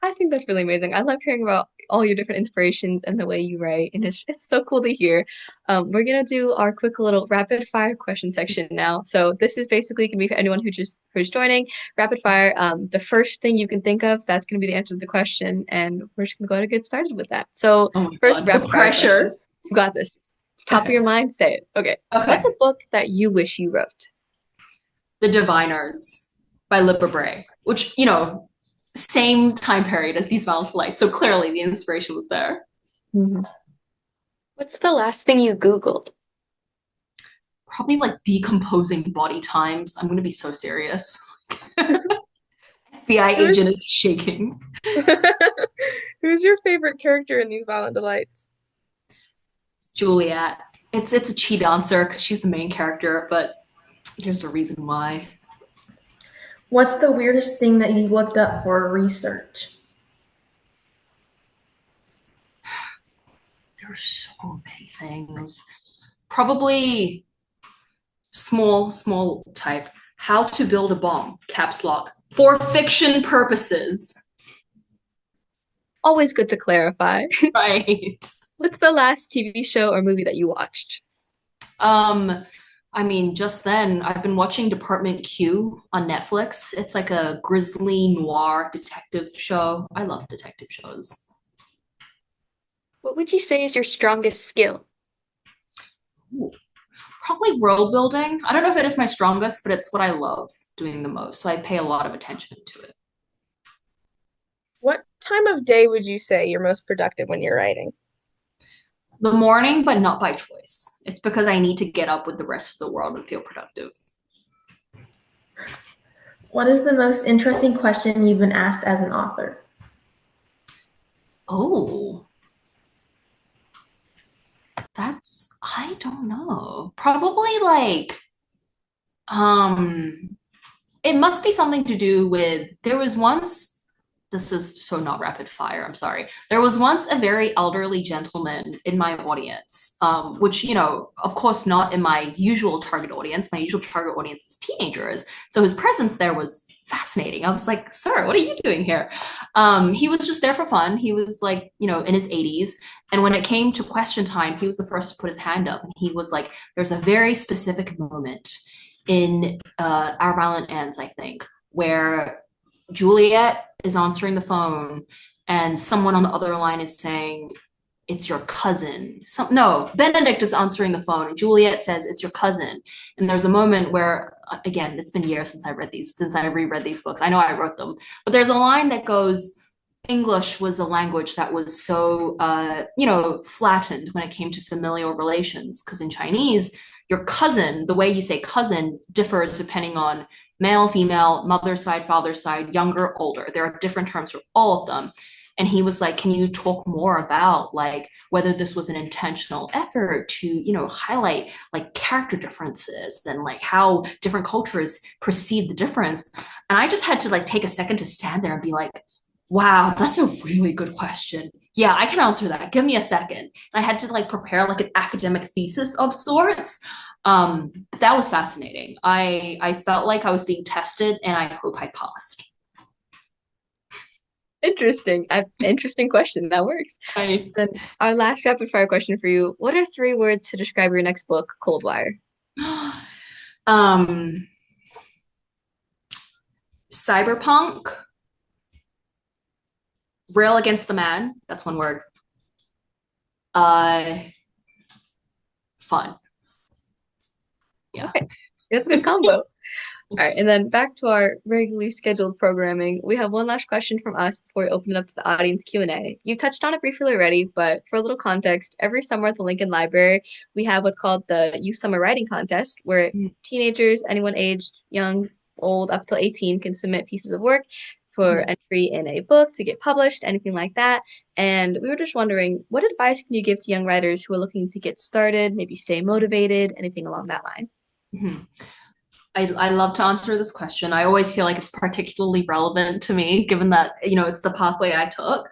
I think that's really amazing. I love hearing about all your different inspirations and the way you write, and it's so cool to hear. We're gonna do our quick little rapid fire question section now. So this is basically gonna be for anyone who's joining. Rapid fire. The first thing you can think of, that's gonna be the answer to the question, and we're just gonna go ahead and get started with that. So first, God, the pressure. Question. You got this. Top of your mind, say it. Okay. What's a book that you wish you wrote? The Diviners by Libba Bray, which, same time period as These Violent Delights. So clearly the inspiration was there. Mm-hmm. What's the last thing you Googled? Probably like decomposing body times. I'm going to be so serious. FBI agent is shaking. Who's your favorite character in These Violent Delights? Juliet. It's a cheat answer because she's the main character, but there's a reason why. What's the weirdest thing that you looked up for research? There's so many things. Probably small type. How to build a bomb, caps lock, for fiction purposes. Always good to clarify. Right. What's the last TV show or movie that you watched? Just then I've been watching Department Q on Netflix. It's like a grisly noir detective show. I love detective shows. What would you say is your strongest skill? Ooh, probably world building. I don't know if it is my strongest, but it's what I love doing the most. So I pay a lot of attention to it. What time of day would you say you're most productive when you're writing? The morning, but not by choice. It's because I need to get up with the rest of the world and feel productive. What is the most interesting question you've been asked as an author? Oh, I don't know. Probably like, it must be something to do with, there was once, this is so not rapid fire, I'm sorry. There was once a very elderly gentleman in my audience, which, of course, not in my usual target audience. My usual target audience is teenagers. So his presence there was fascinating. I was like, sir, what are you doing here? He was just there for fun. He was like, in his 80s. And when it came to question time, he was the first to put his hand up. And he was like, there's a very specific moment in Our Violent Ends, I think, where Juliet is answering the phone and someone on the other line is saying, it's your cousin. Benedict is answering the phone and Juliet says, it's your cousin. And there's a moment where, again, it's been years since I reread these books. I know I wrote them, but there's a line that goes, English was a language that was so, flattened when it came to familial relations. Because in Chinese, your cousin, the way you say cousin differs depending on male, female, mother's side, father's side, younger, older. There are different terms for all of them. And he was like, can you talk more about like whether this was an intentional effort to, highlight like character differences and like how different cultures perceive the difference? And I just had to like take a second to stand there and be like, wow, that's a really good question. Yeah, I can answer that. Give me a second. I had to like prepare like an academic thesis of sorts. That was fascinating. I felt like I was being tested, and I hope I passed. Interesting. Interesting question. That works. I Then our last rapid fire question for you. What are 3 words to describe your next book, Coldwire? um cyberpunk, rail against the man. That's 1 word. Uh, fun. Yeah. Okay. That's a good combo. All right, and then back to our regularly scheduled programming. We have one last question from us before we open it up to the audience Q&A. You touched on it briefly already, but for a little context, every summer at the Lincoln Library, we have what's called the Youth Summer Writing Contest, where teenagers, anyone aged young, old, up till 18, can submit pieces of work for entry in a book to get published, anything like that. And we were just wondering, what advice can you give to young writers who are looking to get started, maybe stay motivated, anything along that line? Mm-hmm. I love to answer this question. I always feel like it's particularly relevant to me, given that, it's the pathway I took.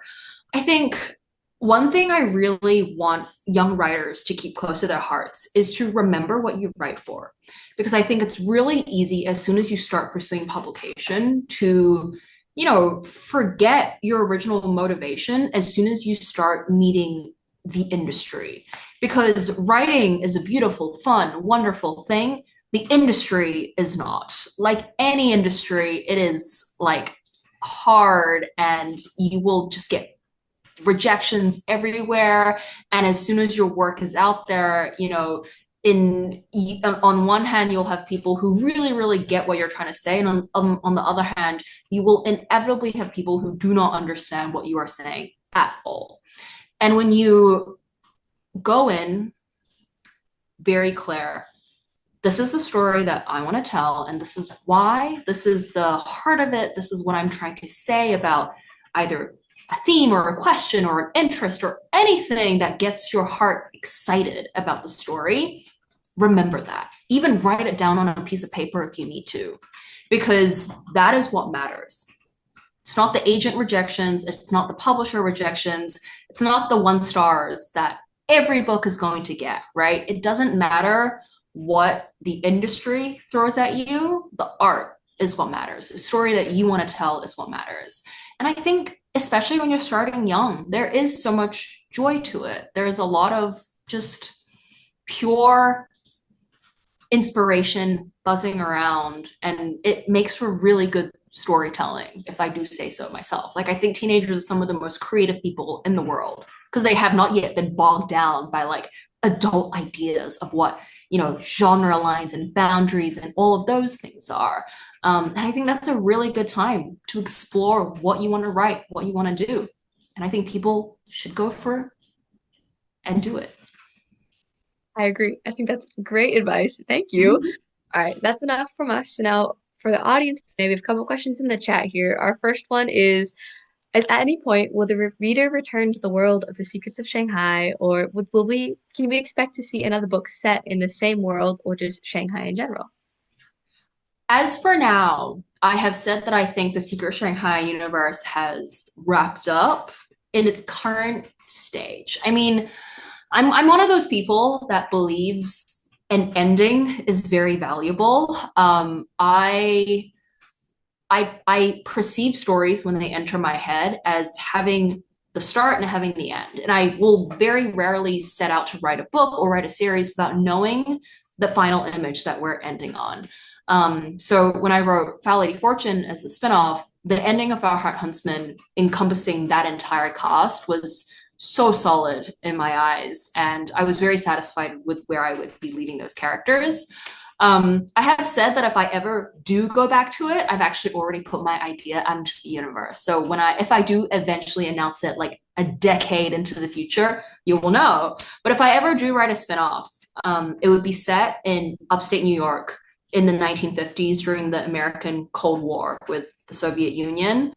I think one thing I really want young writers to keep close to their hearts is to remember what you write for. Because I think it's really easy as soon as you start pursuing publication to, forget your original motivation as soon as you start meeting the industry. Because writing is a beautiful, fun, wonderful thing. The industry is not. Like any industry, it is like hard, and you will just get rejections everywhere. And as soon as your work is out there, on one hand, you'll have people who really, really get what you're trying to say. And on the other hand, you will inevitably have people who do not understand what you are saying at all. And when you go in very clear, this is the story that I want to tell, and this is why, this is the heart of it, this is what I'm trying to say about either a theme or a question or an interest or anything that gets your heart excited about the story. Remember that. Even write it down on a piece of paper if you need to, because that is what matters. It's not the agent rejections, it's not the publisher rejections, it's not the 1 stars that every book is going to get, right? It doesn't matter what the industry throws at you. The art is what matters. The story that you want to tell is what matters. And I think, especially when you're starting young, there is so much joy to it. There's a lot of just pure inspiration buzzing around, and it makes for really good storytelling, if I do say so myself. Like, I think teenagers are some of the most creative people in the world because they have not yet been bogged down by like adult ideas of what genre lines and boundaries and all of those things are. And I think that's a really good time to explore what you want to write, what you want to do. And I think people should go for and do it. I agree. I think that's great advice. Thank you. All right, that's enough from us. So now for the audience, we have a couple questions in the chat here. Our first one is, at any point, will the reader return to the world of the Secrets of Shanghai, or can we expect to see another book set in the same world, or just Shanghai in general? As for now, I have said that I think the Secret Shanghai universe has wrapped up in its current stage. I mean, I'm one of those people that believes an ending is very valuable. I perceive stories when they enter my head as having the start and having the end. And I will very rarely set out to write a book or write a series without knowing the final image that we're ending on. So when I wrote Foul Lady Fortune as the spinoff, the ending of Our Heart Huntsman, encompassing that entire cast, was so solid in my eyes. And I was very satisfied with where I would be leaving those characters. I have said that if I ever do go back to it, I've actually already put my idea out into the universe. So if I do eventually announce it like a decade into the future, you will know. But if I ever do write a spinoff, it would be set in upstate New York in the 1950s during the American Cold War with the Soviet Union.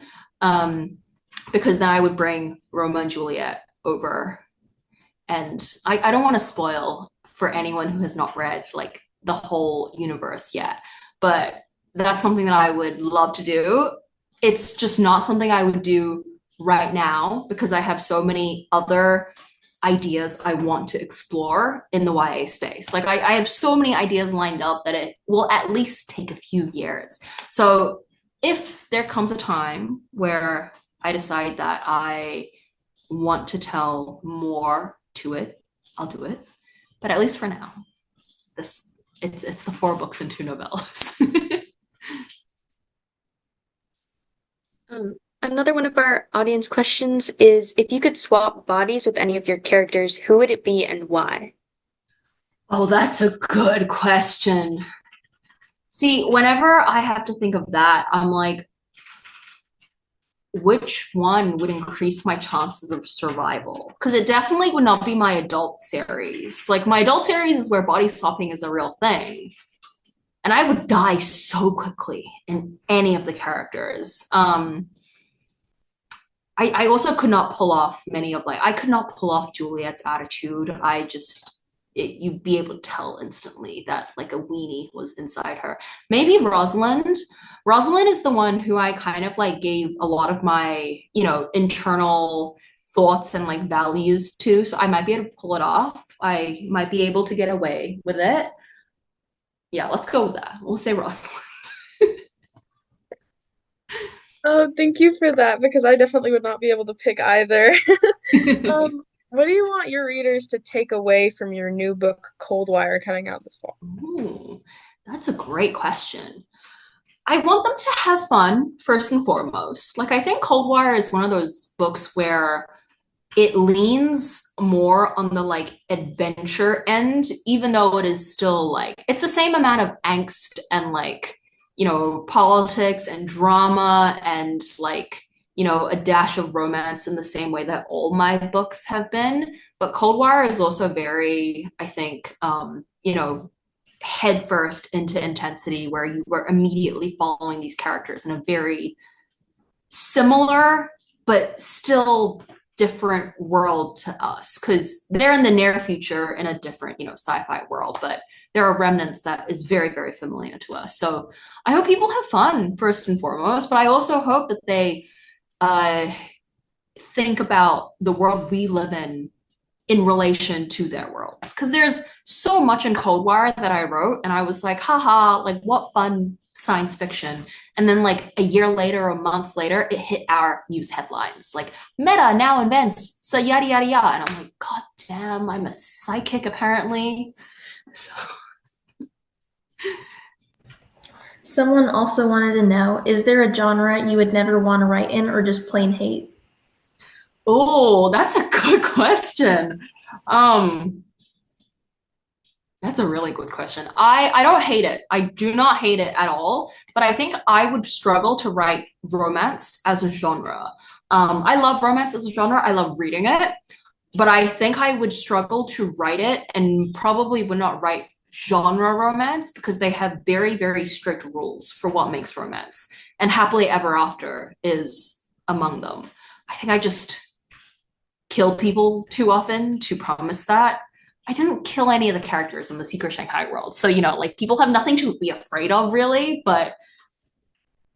Because then I would bring Roma and Juliet over. And I don't want to spoil for anyone who has not read like the whole universe yet, but that's something that I would love to do. It's just not something I would do right now because I have so many other ideas I want to explore in the YA space. Like I have so many ideas lined up that it will at least take a few years. So if there comes a time where I decide that I want to tell more to it, I'll do it. But at least for now, it's the 4 books and 2 novellas. Another one of our audience questions is if you could swap bodies with any of your characters, who would it be and why? Oh, that's a good question. See, whenever I have to think of that, I'm like, which one would increase my chances of survival? Because it definitely would not be my adult series. Like my adult series is where body swapping is a real thing. And I would die so quickly in any of the characters. I also could not pull off I could not pull off Juliet's attitude. You'd be able to tell instantly that like a weenie was inside her. Maybe Rosalind. Rosalind is the one who I kind of like gave a lot of my, internal thoughts and like values to. So I might be able to pull it off. I might be able to get away with it. Yeah, let's go with that. We'll say Rosalind. Oh, thank you for that because I definitely would not be able to pick either. What do you want your readers to take away from your new book, Coldwire, coming out this fall? Ooh, that's a great question. I want them to have fun first and foremost. Like I think Coldwire is one of those books where it leans more on the like adventure end, even though it is still like it's the same amount of angst and like, politics and drama and like, a dash of romance in the same way that all my books have been. But Coldwire is also very, I think, headfirst into intensity where you were immediately following these characters in a very similar but still different world to us because they're in the near future in a different sci-fi world, but there are remnants that is very, very familiar to us. So I hope people have fun first and foremost, but I also hope that they think about the world we live in relation to their world because there's so much in Coldwire that I wrote and I was like, haha, like what fun science fiction. And then like a year later or months later, it hit our news headlines like Meta now invents so yada yada yada. And I'm like, God damn, I'm a psychic apparently. So Someone also wanted to know, is there a genre you would never want to write in or just plain hate? oh, that's a good question. That's a really good question. I don't hate it. I do not hate it at all, but I think I would struggle to write romance as a genre. I love romance as a genre. I love reading it, but I think I would struggle to write it and probably would not write genre romance because they have very, very strict rules for what makes romance. And happily ever after is among them. I think I just kill people too often to promise that. I didn't kill any of the characters in the Secret Shanghai world. So, like people have nothing to be afraid of really, but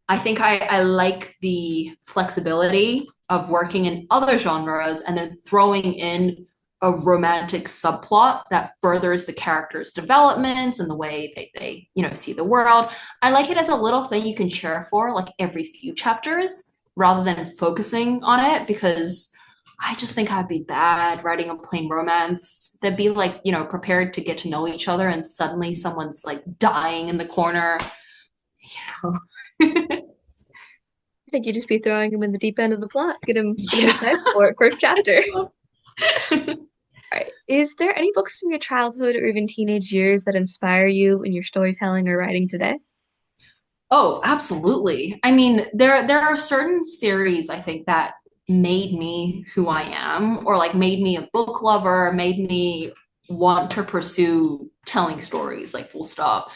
I think I like the flexibility of working in other genres and then throwing in a romantic subplot that furthers the characters' developments and the way they see the world. I like it as a little thing you can cheer for like every few chapters rather than focusing on it because I just think I'd be bad writing a plain romance. They'd be like, prepared to get to know each other and suddenly someone's like dying in the corner. I think you'd just be throwing him in the deep end of the plot. Get him excited for it. First chapter. Right. Is there any books from your childhood or even teenage years that inspire you in your storytelling or writing today? Oh, absolutely. I mean, there are certain series I think that made me who I am, or like made me a book lover, made me want to pursue telling stories, like full stop.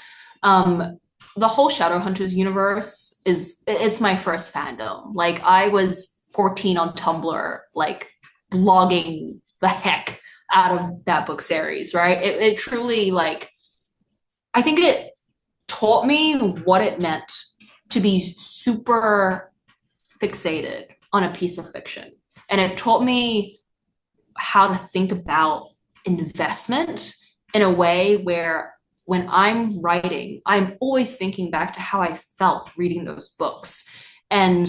Um, the whole Shadowhunters universe it's my first fandom. Like I was 14 on Tumblr, like blogging the heck out of that book series, right? It truly like I think it taught me what it meant to be super fixated on a piece of fiction. And it taught me how to think about investment in a way where when I'm writing, I'm always thinking back to how I felt reading those books. And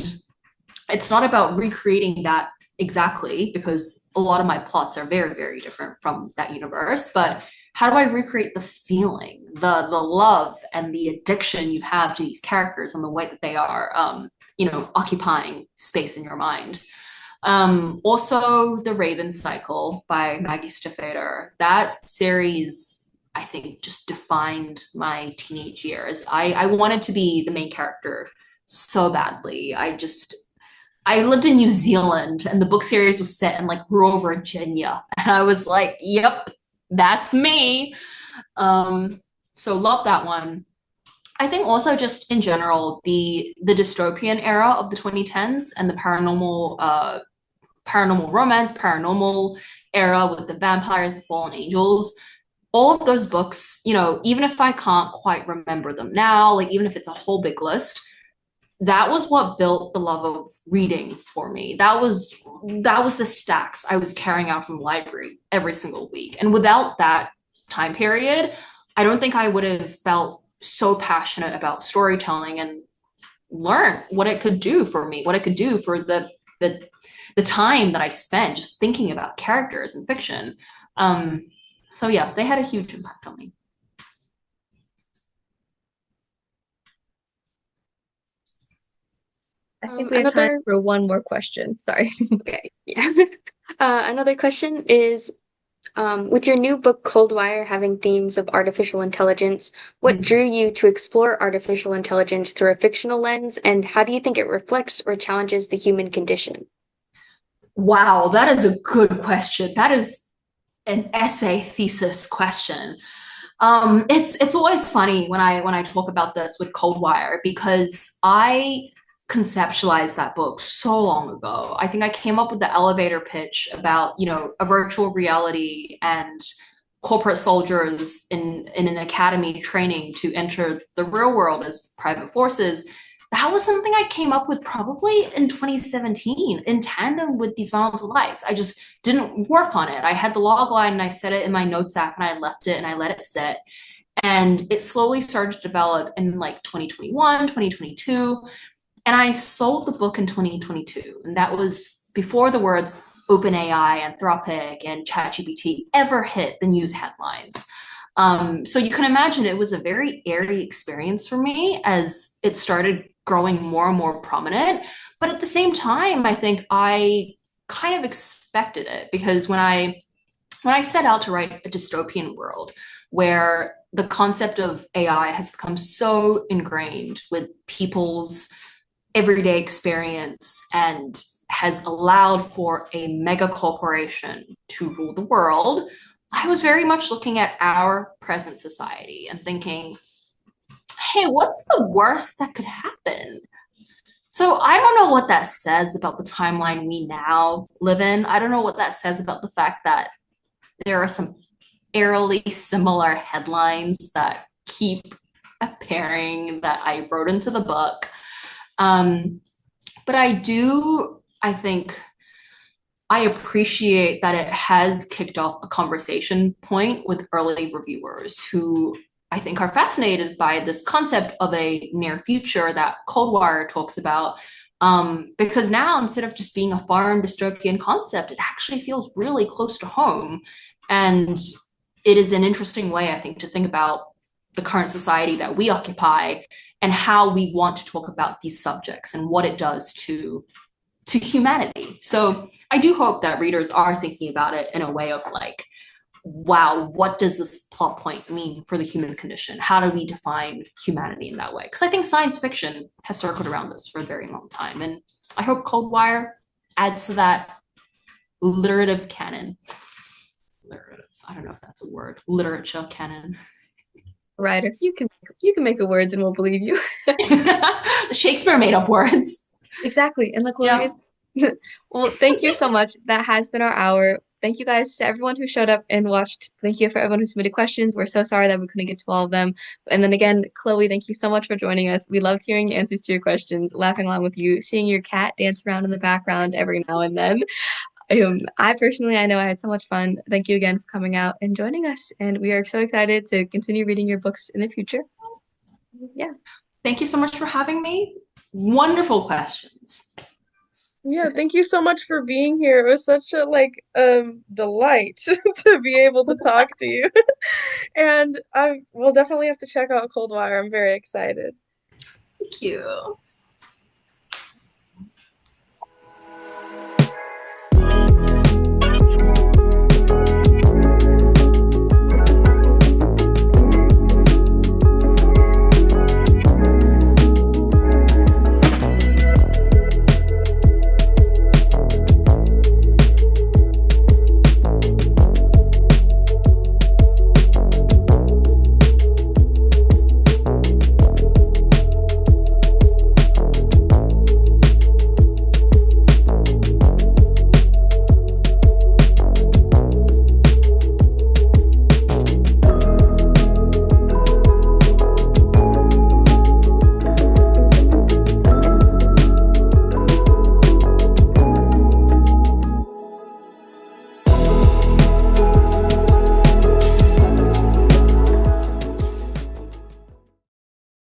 it's not about recreating that exactly because a lot of my plots are very, very different from that universe, but how do I recreate the feeling, the love and the addiction you have to these characters and the way that they are, occupying space in your mind. Also, The Raven Cycle by Maggie Stiefvater. That series, I think, just defined my teenage years. I wanted to be the main character so badly. I lived in New Zealand and the book series was set in like rural Virginia. And I was like, yep, that's me. So love that one. I think also just in general, the dystopian era of the 2010s and the paranormal romance, paranormal era with the vampires, the fallen angels, all of those books, even if I can't quite remember them now, like even if it's a whole big list, that was what built the love of reading for me. That was the stacks I was carrying out from the library every single week. And without that time period, I don't think I would have felt so passionate about storytelling and learn what it could do for me, what it could do for the time that I spent just thinking about characters and fiction. So yeah, they had a huge impact on me. I think we have time Another for one more question. Sorry. Okay, yeah. Another question is, with your new book Coldwire having themes of artificial intelligence, what drew you to explore artificial intelligence through a fictional lens, and how do you think it reflects or challenges the human condition? Wow, that is a good question. That is an essay thesis question. It's always funny when I talk about this with Coldwire because I conceptualized that book so long ago. I think I came up with the elevator pitch about, a virtual reality and corporate soldiers in an academy training to enter the real world as private forces. That was something I came up with probably in 2017 in tandem with these violent delights. I just didn't work on it. I had the log line and I set it in my notes app and I left it and I let it sit. And it slowly started to develop in like 2021, 2022. And I sold the book in 2022. And that was before the words OpenAI, Anthropic, and ChatGPT ever hit the news headlines. So you can imagine it was a very airy experience for me as it started growing more and more prominent. But at the same time, I think I kind of expected it because when I set out to write a dystopian world where the concept of AI has become so ingrained with people's everyday experience and has allowed for a mega corporation to rule the world, I was very much looking at our present society and thinking, hey, what's the worst that could happen? So I don't know what that says about the timeline we now live in. I don't know what that says about the fact that there are some eerily similar headlines that keep appearing that I wrote into the book. But I think I appreciate that it has kicked off a conversation point with early reviewers who I think are fascinated by this concept of a near future that Coldwire talks about. Because now, instead of just being a foreign dystopian concept, it actually feels really close to home. And it is an interesting way, I think, to think about the current society that we occupy and how we want to talk about these subjects and what it does to humanity. So I do hope that readers are thinking about it in a way of like, wow, what does this plot point mean for the human condition? How do we define humanity in that way? Because I think science fiction has circled around this for a very long time. And I hope Coldwire adds to that literative canon. I don't know if that's a word. Literature canon. Ryder, you can make up words and we'll believe you. Shakespeare made up words. Exactly. And look what it is. Well, thank you so much. That has been our hour. Thank you guys to everyone who showed up and watched. Thank you for everyone who submitted questions. We're so sorry that we couldn't get to all of them. And then again, Chloe, thank you so much for joining us. We loved hearing the answers to your questions, laughing along with you, seeing your cat dance around in the background every now and then. I know I had so much fun. Thank you again for coming out and joining us. And we are so excited to continue reading your books in the future. Yeah. Thank you so much for having me. Wonderful questions. Yeah, thank you so much for being here. It was such a delight to be able to talk to you. And I will definitely have to check out Coldwire. I'm very excited. Thank you.